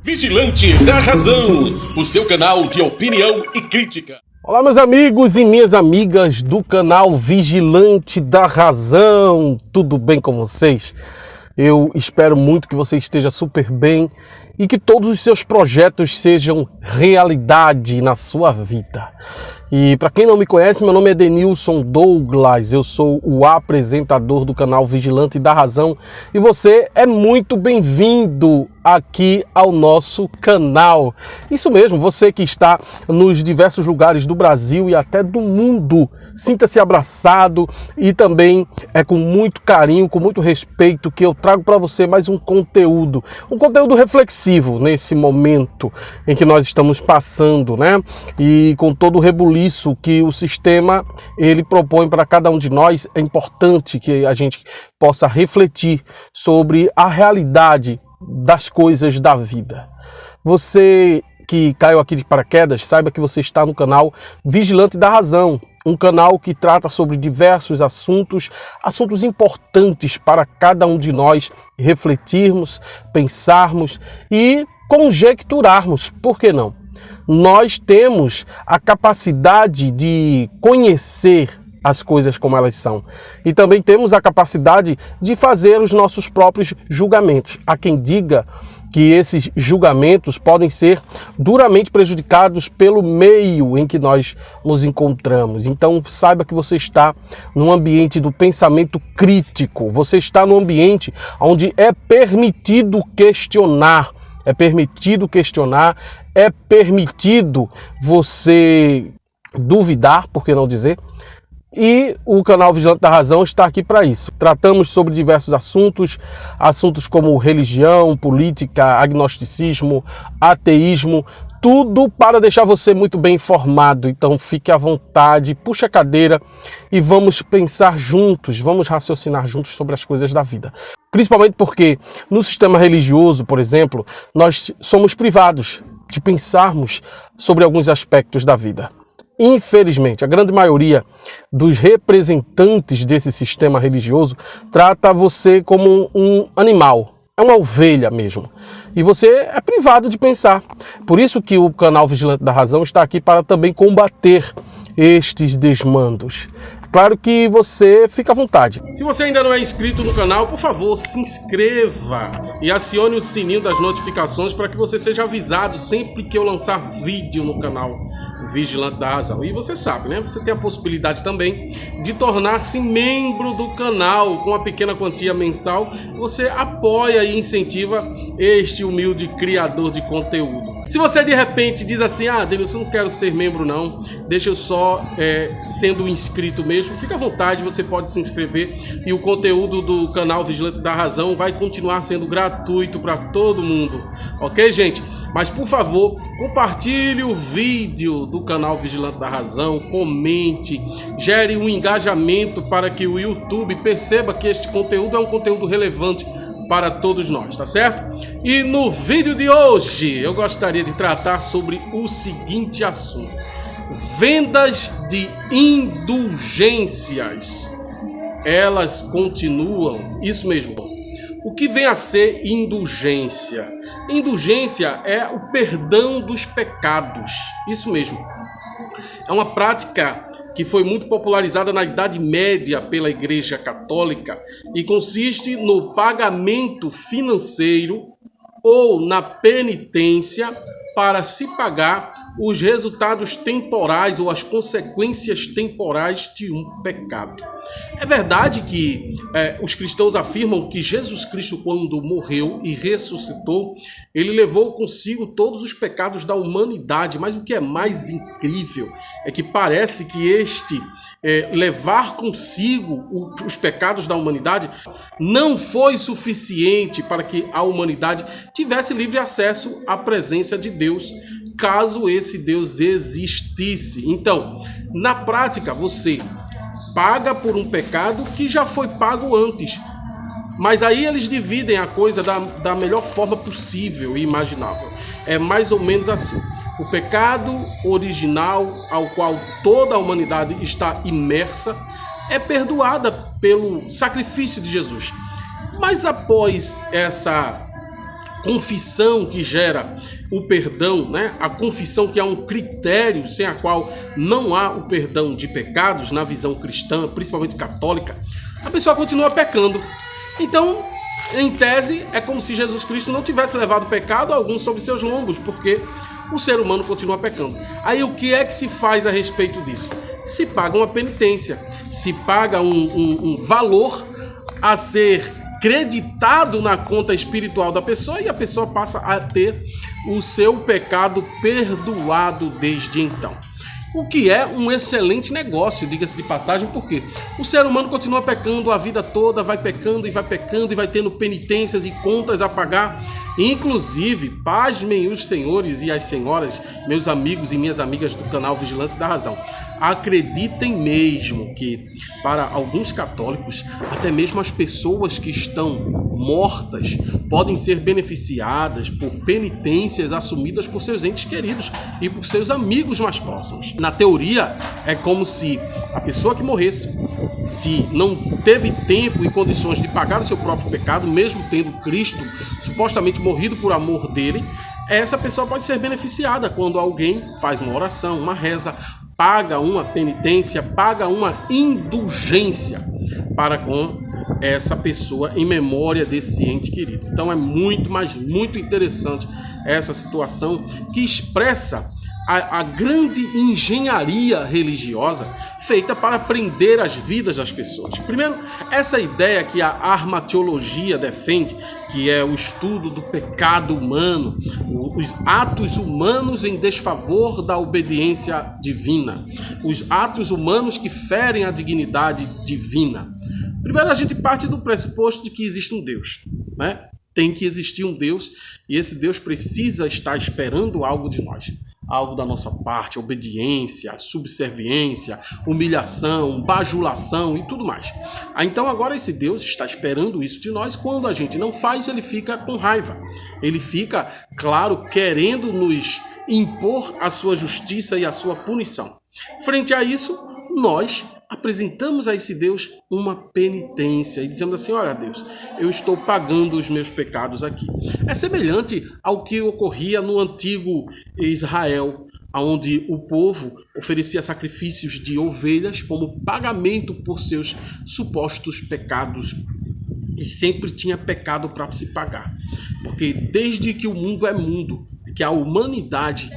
Vigilante da Razão, o seu canal de opinião e crítica. Olá, meus amigos e minhas amigas do canal Vigilante da Razão, tudo bem com vocês? Eu espero muito que você esteja super bem e que todos os seus projetos sejam realidade na sua vida. E para quem não me conhece, meu nome é Denilson Douglas, eu sou o apresentador do canal Vigilante da Razão e você é muito bem-vindo aqui ao nosso canal. Isso mesmo, você que está nos diversos lugares do Brasil e até do mundo, sinta-se abraçado e também é com muito carinho, com muito respeito que eu trago para você mais um conteúdo reflexivo nesse momento em que nós estamos passando, né? E com todo o rebuliço que o sistema ele propõe para cada um de nós, é importante que a gente possa refletir sobre a realidade das coisas da vida. Você que caiu aqui de paraquedas, saiba que você está no canal Vigilante da Razão, um canal que trata sobre diversos assuntos importantes para cada um de nós refletirmos, pensarmos e conjecturarmos, por que não? Nós temos a capacidade de conhecer as coisas como elas são. E também temos a capacidade de fazer os nossos próprios julgamentos. Há quem diga que esses julgamentos podem ser duramente prejudicados pelo meio em que nós nos encontramos. Então saiba que você está num ambiente do pensamento crítico. Você está num ambiente onde é permitido questionar. É permitido você duvidar, por que não dizer? E o canal Vigilante da Razão está aqui para isso. Tratamos sobre diversos assuntos como religião, política, agnosticismo, ateísmo, tudo para deixar você muito bem informado. Então fique à vontade, puxe a cadeira e vamos pensar juntos, vamos raciocinar juntos sobre as coisas da vida. Principalmente porque no sistema religioso, por exemplo, nós somos privados de pensarmos sobre alguns aspectos da vida. Infelizmente, a grande maioria dos representantes desse sistema religioso trata você como um animal. É uma ovelha mesmo. E você é privado de pensar. Por isso que o canal Vigilante da Razão está aqui para também combater estes desmandos. Claro que você fica à vontade. Se você ainda não é inscrito no canal, por favor, se inscreva e acione o sininho das notificações para que você seja avisado sempre que eu lançar vídeo no canal Vigilante da Razão. E você sabe, né? Você tem a possibilidade também de tornar-se membro do canal com uma pequena quantia mensal. Você apoia e incentiva este humilde criador de conteúdo. Se você de repente diz assim, Denilson, eu não quero ser membro não, deixa eu só sendo inscrito mesmo, fica à vontade, você pode se inscrever e o conteúdo do canal Vigilante da Razão vai continuar sendo gratuito para todo mundo, ok, gente? Mas por favor, compartilhe o vídeo do canal Vigilante da Razão, comente, gere um engajamento para que o YouTube perceba que este conteúdo é um conteúdo relevante para todos nós, tá certo? E no vídeo de hoje eu gostaria de tratar sobre o seguinte assunto: vendas de indulgências. Elas continuam, isso mesmo. O que vem a ser indulgência? Indulgência é o perdão dos pecados, isso mesmo. É uma prática que foi muito popularizada na Idade Média pela Igreja Católica e consiste no pagamento financeiro ou na penitência para se pagar os resultados temporais ou as consequências temporais de um pecado. É verdade que os cristãos afirmam que Jesus Cristo, quando morreu e ressuscitou, ele levou consigo todos os pecados da humanidade, mas o que é mais incrível é que parece que levar consigo os pecados da humanidade não foi suficiente para que a humanidade tivesse livre acesso à presença de Deus, caso esse Deus existisse. Então, na prática, você paga por um pecado que já foi pago antes. Mas aí eles dividem a coisa da melhor forma possível e imaginável. É mais ou menos assim. O pecado original ao qual toda a humanidade está imersa é perdoada pelo sacrifício de Jesus. Mas após confissão que gera o perdão, né? A confissão que é um critério sem a qual não há o perdão de pecados na visão cristã, principalmente católica, a pessoa continua pecando. Então, em tese, é como se Jesus Cristo não tivesse levado pecado algum sobre seus lombos, porque o ser humano continua pecando. Aí o que é que se faz a respeito disso? Se paga uma penitência, se paga um valor a ser creditado na conta espiritual da pessoa, e a pessoa passa a ter o seu pecado perdoado desde então. O que é um excelente negócio, diga-se de passagem, porque o ser humano continua pecando a vida toda, vai pecando e vai tendo penitências e contas a pagar. Inclusive, pasmem os senhores e as senhoras, meus amigos e minhas amigas do canal Vigilante da Razão. Acreditem mesmo que, para alguns católicos, até mesmo as pessoas que estão mortas podem ser beneficiadas por penitências assumidas por seus entes queridos e por seus amigos mais próximos. Na teoria, é como se a pessoa que morresse, se não teve tempo e condições de pagar o seu próprio pecado, mesmo tendo Cristo supostamente morrido por amor dele, essa pessoa pode ser beneficiada quando alguém faz uma oração, uma reza, paga uma penitência, paga uma indulgência para com essa pessoa em memória desse ente querido. Então é muito interessante essa situação que expressa a grande engenharia religiosa feita para prender as vidas das pessoas. Primeiro, essa ideia que a armateologia defende, que é o estudo do pecado humano, os atos humanos em desfavor da obediência divina, os atos humanos que ferem a dignidade divina. Primeiro, a gente parte do pressuposto de que existe um Deus, né? Tem que existir um Deus, e esse Deus precisa estar esperando algo de nós. Algo da nossa parte, obediência, subserviência, humilhação, bajulação e tudo mais. Então agora esse Deus está esperando isso de nós. Quando a gente não faz, ele fica com raiva. Ele fica, claro, querendo nos impor a sua justiça e a sua punição. Frente a isso, nós apresentamos a esse Deus uma penitência e dizemos assim: olha Deus, eu estou pagando os meus pecados aqui. É semelhante ao que ocorria no antigo Israel, onde o povo oferecia sacrifícios de ovelhas como pagamento por seus supostos pecados, e sempre tinha pecado para se pagar, porque desde que o mundo é mundo, que a humanidade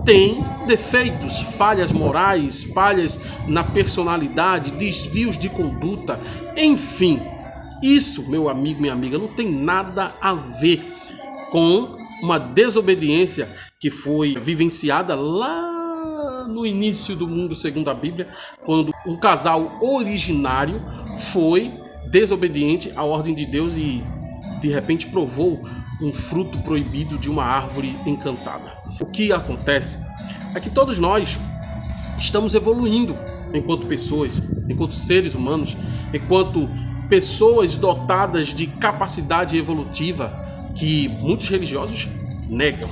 tem defeitos, falhas morais, falhas na personalidade, desvios de conduta, enfim. Isso, meu amigo, minha amiga, não tem nada a ver com uma desobediência que foi vivenciada lá no início do mundo, segundo a Bíblia, quando um casal originário foi desobediente à ordem de Deus e de repente provou um fruto proibido de uma árvore encantada. O que acontece é que todos nós estamos evoluindo enquanto pessoas, enquanto seres humanos, enquanto pessoas dotadas de capacidade evolutiva que muitos religiosos negam.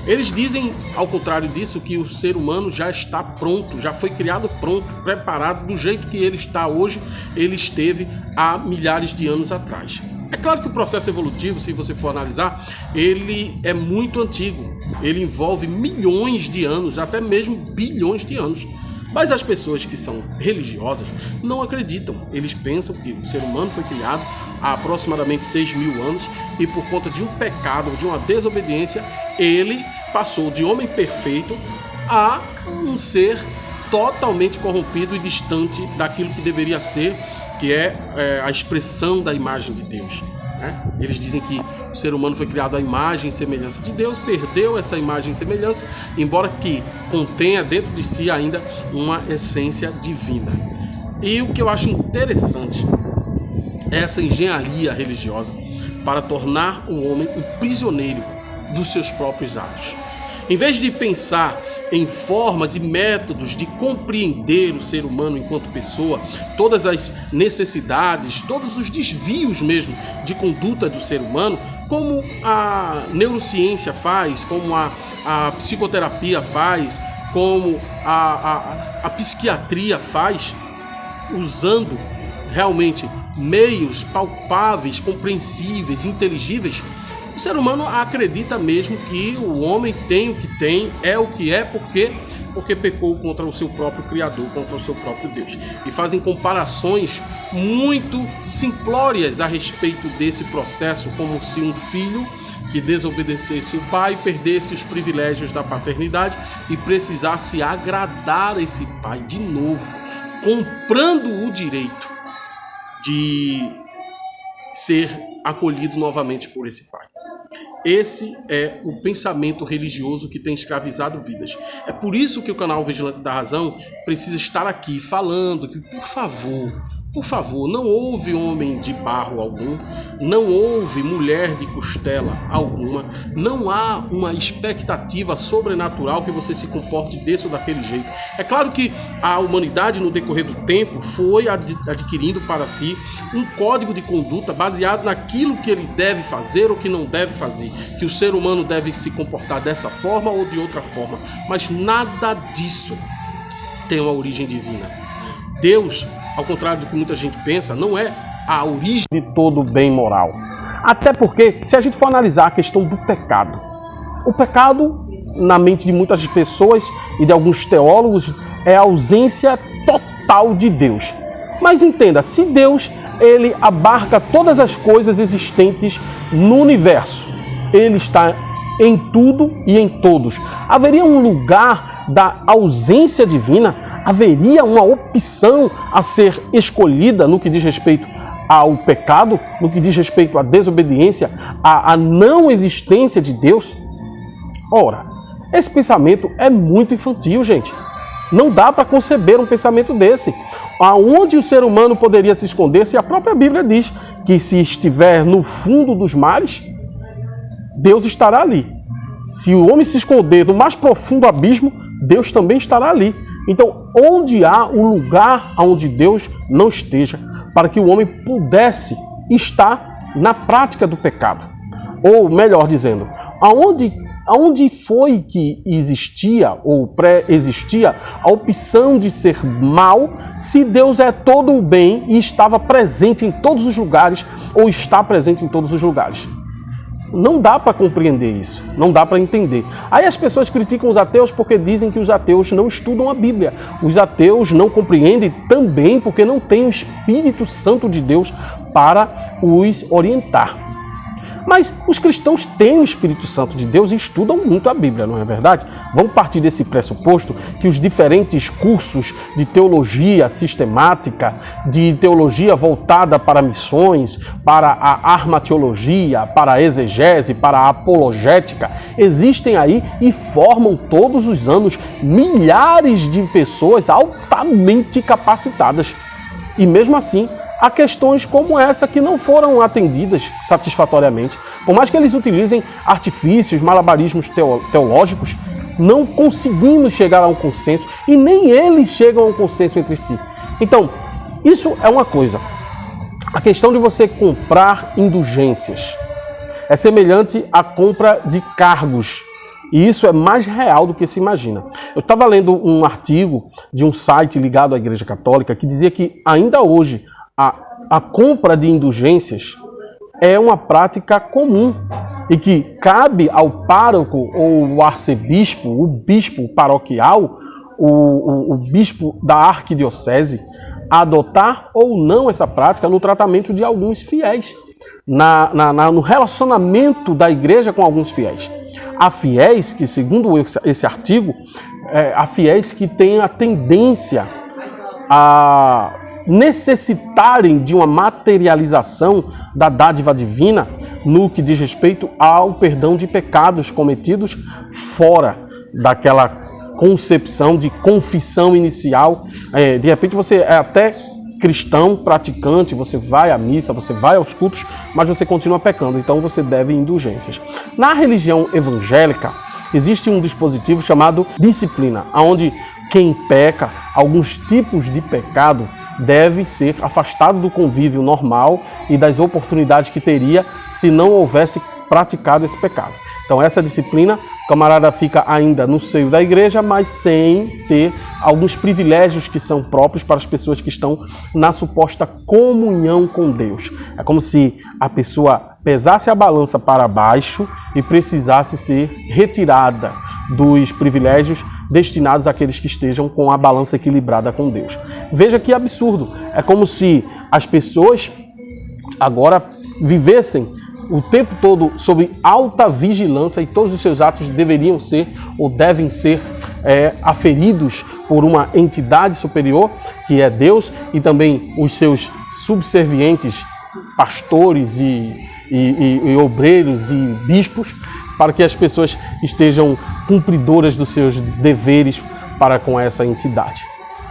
Eles dizem, ao contrário disso, que o ser humano já está pronto, já foi criado pronto, preparado do jeito que ele está hoje, ele esteve há milhares de anos atrás. É claro que o processo evolutivo, se você for analisar, ele é muito antigo. Ele envolve milhões de anos, até mesmo bilhões de anos. Mas as pessoas que são religiosas não acreditam. Eles pensam que o ser humano foi criado há aproximadamente 6.000 anos e por conta de um pecado, de uma desobediência, ele passou de homem perfeito a um ser totalmente corrompido e distante daquilo que deveria ser, que é a expressão da imagem de Deus, né? Eles dizem que o ser humano foi criado à imagem e semelhança de Deus, perdeu essa imagem e semelhança, embora que contenha dentro de si ainda uma essência divina. E o que eu acho interessante é essa engenharia religiosa para tornar o homem um prisioneiro dos seus próprios atos. Em vez de pensar em formas e métodos de compreender o ser humano enquanto pessoa, todas as necessidades, todos os desvios mesmo de conduta do ser humano, como a neurociência faz, como a psicoterapia faz, como a psiquiatria faz, usando realmente meios palpáveis, compreensíveis, inteligíveis, O ser humano acredita mesmo que o homem tem o que tem, é o que é, porque pecou contra o seu próprio Criador, contra o seu próprio Deus. E fazem comparações muito simplórias a respeito desse processo, como se um filho que desobedecesse o pai perdesse os privilégios da paternidade e precisasse agradar esse pai de novo, comprando o direito de ser acolhido novamente por esse pai. Esse é o pensamento religioso que tem escravizado vidas. É por isso que o canal Vigilante da Razão precisa estar aqui falando que, por favor, não houve homem de barro algum, não houve mulher de costela alguma, não há uma expectativa sobrenatural que você se comporte desse ou daquele jeito. É claro que a humanidade, no decorrer do tempo, foi adquirindo para si um código de conduta baseado naquilo que ele deve fazer ou que não deve fazer, que o ser humano deve se comportar dessa forma ou de outra forma, mas nada disso tem uma origem divina. Deus, ao contrário do que muita gente pensa, não é a origem de todo bem moral. Até porque, se a gente for analisar a questão do pecado, o pecado, na mente de muitas pessoas e de alguns teólogos, é a ausência total de Deus. Mas entenda, se Deus, ele abarca todas as coisas existentes no universo, ele está em tudo e em todos. Haveria um lugar da ausência divina? Haveria uma opção a ser escolhida no que diz respeito ao pecado, no que diz respeito à desobediência, à não existência de Deus? Ora, esse pensamento é muito infantil, gente. Não dá para conceber um pensamento desse. Aonde o ser humano poderia se esconder se a própria Bíblia diz que se estiver no fundo dos mares, Deus estará ali. Se o homem se esconder no mais profundo abismo, Deus também estará ali. Então, onde há o lugar onde Deus não esteja, para que o homem pudesse estar na prática do pecado? Ou, melhor dizendo, aonde foi que existia ou pré-existia a opção de ser mal, se Deus é todo o bem e estava presente em todos os lugares, ou está presente em todos os lugares? Não dá para compreender isso, não dá para entender. Aí as pessoas criticam os ateus porque dizem que os ateus não estudam a Bíblia. Os ateus não compreendem também porque não têm o Espírito Santo de Deus para os orientar. Mas os cristãos têm o Espírito Santo de Deus e estudam muito a Bíblia, não é verdade? Vamos partir desse pressuposto que os diferentes cursos de teologia sistemática, de teologia voltada para missões, para a armateologia, para a exegese, para a apologética, existem aí e formam todos os anos milhares de pessoas altamente capacitadas. E mesmo assim, há questões como essa que não foram atendidas satisfatoriamente. Por mais que eles utilizem artifícios, malabarismos teológicos, não conseguimos chegar a um consenso e nem eles chegam a um consenso entre si. Então, isso é uma coisa. A questão de você comprar indulgências é semelhante à compra de cargos. E isso é mais real do que se imagina. Eu estava lendo um artigo de um site ligado à Igreja Católica que dizia que ainda hoje a compra de indulgências é uma prática comum e que cabe ao pároco ou o arcebispo, o bispo paroquial, o bispo da arquidiocese, adotar ou não essa prática no tratamento de alguns fiéis, no relacionamento da igreja com alguns fiéis. Há fiéis que, segundo esse artigo, há fiéis que têm a tendência a necessitarem de uma materialização da dádiva divina no que diz respeito ao perdão de pecados cometidos fora daquela concepção de confissão inicial. De repente você é até cristão, praticante, você vai à missa, você vai aos cultos, mas você continua pecando, então você deve indulgências. Na religião evangélica, existe um dispositivo chamado disciplina, onde quem peca, alguns tipos de pecado, deve ser afastado do convívio normal e das oportunidades que teria se não houvesse praticado esse pecado. Então essa disciplina, o camarada fica ainda no seio da igreja, mas sem ter alguns privilégios que são próprios para as pessoas que estão na suposta comunhão com Deus. É como se a pessoa pesasse a balança para baixo e precisasse ser retirada dos privilégios destinados àqueles que estejam com a balança equilibrada com Deus. Veja que absurdo. É como se as pessoas agora vivessem o tempo todo sob alta vigilância e todos os seus atos deveriam ser ou devem ser aferidos por uma entidade superior, que é Deus, e também os seus subservientes, pastores e obreiros e bispos, para que as pessoas estejam cumpridoras dos seus deveres para com essa entidade.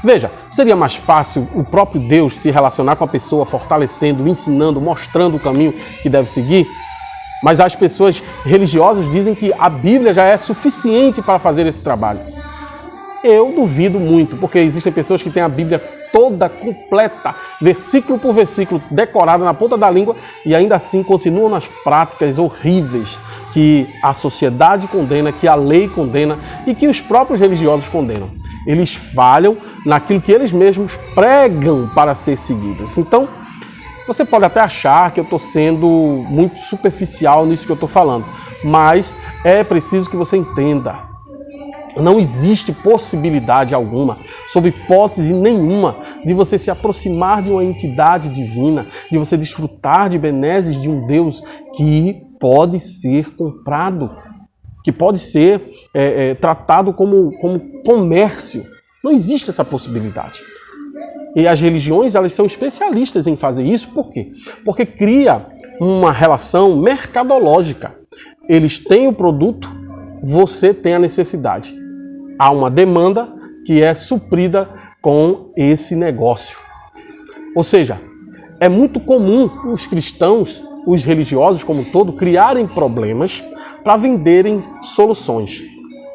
Veja, seria mais fácil o próprio Deus se relacionar com a pessoa, fortalecendo, ensinando, mostrando o caminho que deve seguir? Mas as pessoas religiosas dizem que a Bíblia já é suficiente para fazer esse trabalho. Eu duvido muito, porque existem pessoas que têm a Bíblia toda completa, versículo por versículo, decorada na ponta da língua, e ainda assim continuam nas práticas horríveis que a sociedade condena, que a lei condena e que os próprios religiosos condenam. Eles falham naquilo que eles mesmos pregam para ser seguidos. Então, você pode até achar que eu estou sendo muito superficial nisso que eu estou falando, mas é preciso que você entenda. Não existe possibilidade alguma, sob hipótese nenhuma, de você se aproximar de uma entidade divina, de você desfrutar de benesses de um Deus que pode ser comprado, que pode ser tratado como comércio. Não existe essa possibilidade. E as religiões, elas são especialistas em fazer isso. Por quê? Porque cria uma relação mercadológica. Eles têm o produto, você tem a necessidade. Há uma demanda que é suprida com esse negócio. Ou seja, é muito comum os cristãos, os religiosos como um todo, criarem problemas para venderem soluções.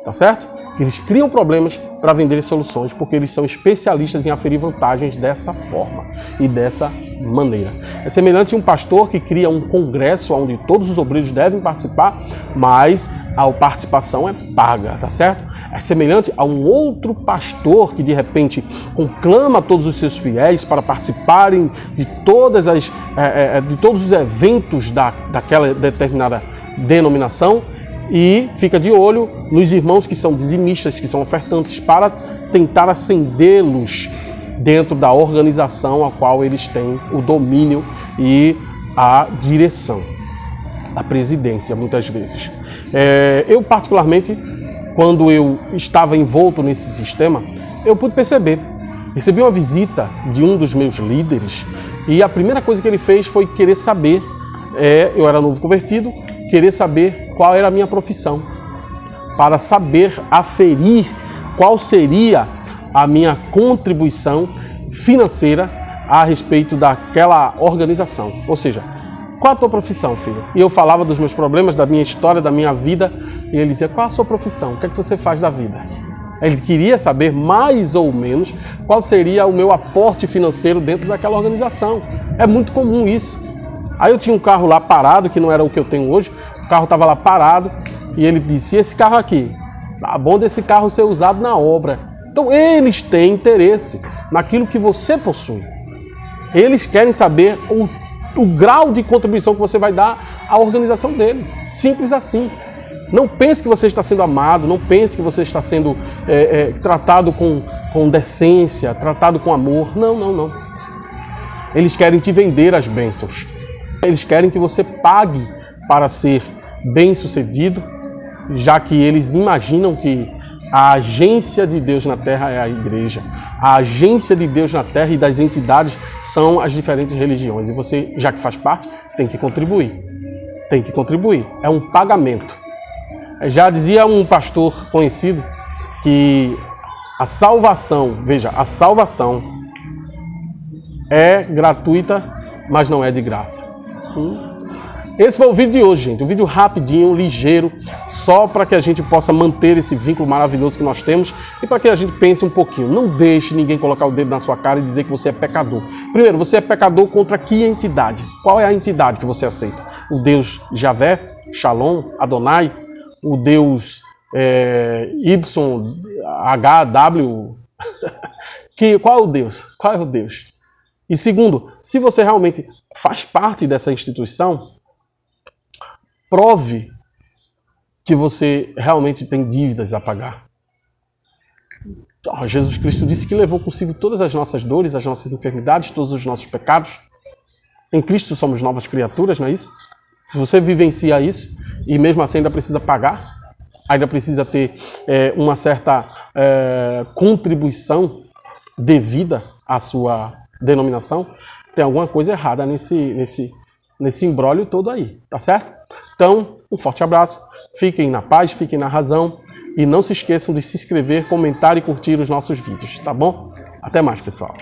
Tá certo? Eles criam problemas para venderem soluções porque eles são especialistas em aferir vantagens dessa forma e dessa maneira. É semelhante a um pastor que cria um congresso onde todos os obreiros devem participar, mas a participação é paga, tá certo? É semelhante a um outro pastor que de repente conclama todos os seus fiéis para participarem de todos os eventos daquela determinada denominação, e fica de olho nos irmãos que são dizimistas, que são ofertantes, para tentar acendê-los dentro da organização a qual eles têm o domínio e a direção, a presidência, muitas vezes. Eu, particularmente, quando eu estava envolto nesse sistema, eu pude perceber. Recebi uma visita de um dos meus líderes e a primeira coisa que ele fez foi querer saber, eu era novo convertido, querer saber qual era a minha profissão, para saber aferir qual seria a minha contribuição financeira a respeito daquela organização. Ou seja, qual a tua profissão, filho? E eu falava dos meus problemas, da minha história, da minha vida, e ele dizia, qual a sua profissão? O que é que você faz da vida? Ele queria saber mais ou menos qual seria o meu aporte financeiro dentro daquela organização. É muito comum isso. Aí eu tinha um carro lá parado, que não era o que eu tenho hoje, o carro estava lá parado, e ele disse, esse carro aqui, tá bom desse carro ser usado na obra. Então eles têm interesse naquilo que você possui. Eles querem saber o grau de contribuição que você vai dar à organização dele. Simples assim. Não pense que você está sendo amado, não pense que você está sendo tratado com decência, tratado com amor. Não, não, não. Eles querem te vender as bênçãos. Eles querem que você pague para ser bem-sucedido, já que eles imaginam que a agência de Deus na Terra é a igreja. A agência de Deus na Terra e das entidades são as diferentes religiões. E você, já que faz parte, tem que contribuir. Tem que contribuir. É um pagamento. Já dizia um pastor conhecido que a salvação, veja, a salvação é gratuita, mas não é de graça. Esse foi o vídeo de hoje, gente. Um vídeo rapidinho, ligeiro, só para que a gente possa manter esse vínculo maravilhoso que nós temos e para que a gente pense um pouquinho. Não deixe ninguém colocar o dedo na sua cara e dizer que você é pecador. Primeiro, você é pecador contra que entidade? Qual é a entidade que você aceita? O Deus Javé, Shalom, Adonai? O Deus YHW? Qual é o Deus? Qual é o Deus? E segundo, se você realmente faz parte dessa instituição, prove que você realmente tem dívidas a pagar. Jesus Cristo disse que levou consigo todas as nossas dores, as nossas enfermidades, todos os nossos pecados. Em Cristo somos novas criaturas, não é isso? Se você vivencia isso e mesmo assim ainda precisa pagar, ainda precisa ter uma certa contribuição devida à sua denominação, tem alguma coisa errada nesse imbróglio todo aí, tá certo? Então, um forte abraço, fiquem na paz, fiquem na razão e não se esqueçam de se inscrever, comentar e curtir os nossos vídeos, tá bom? Até mais, pessoal!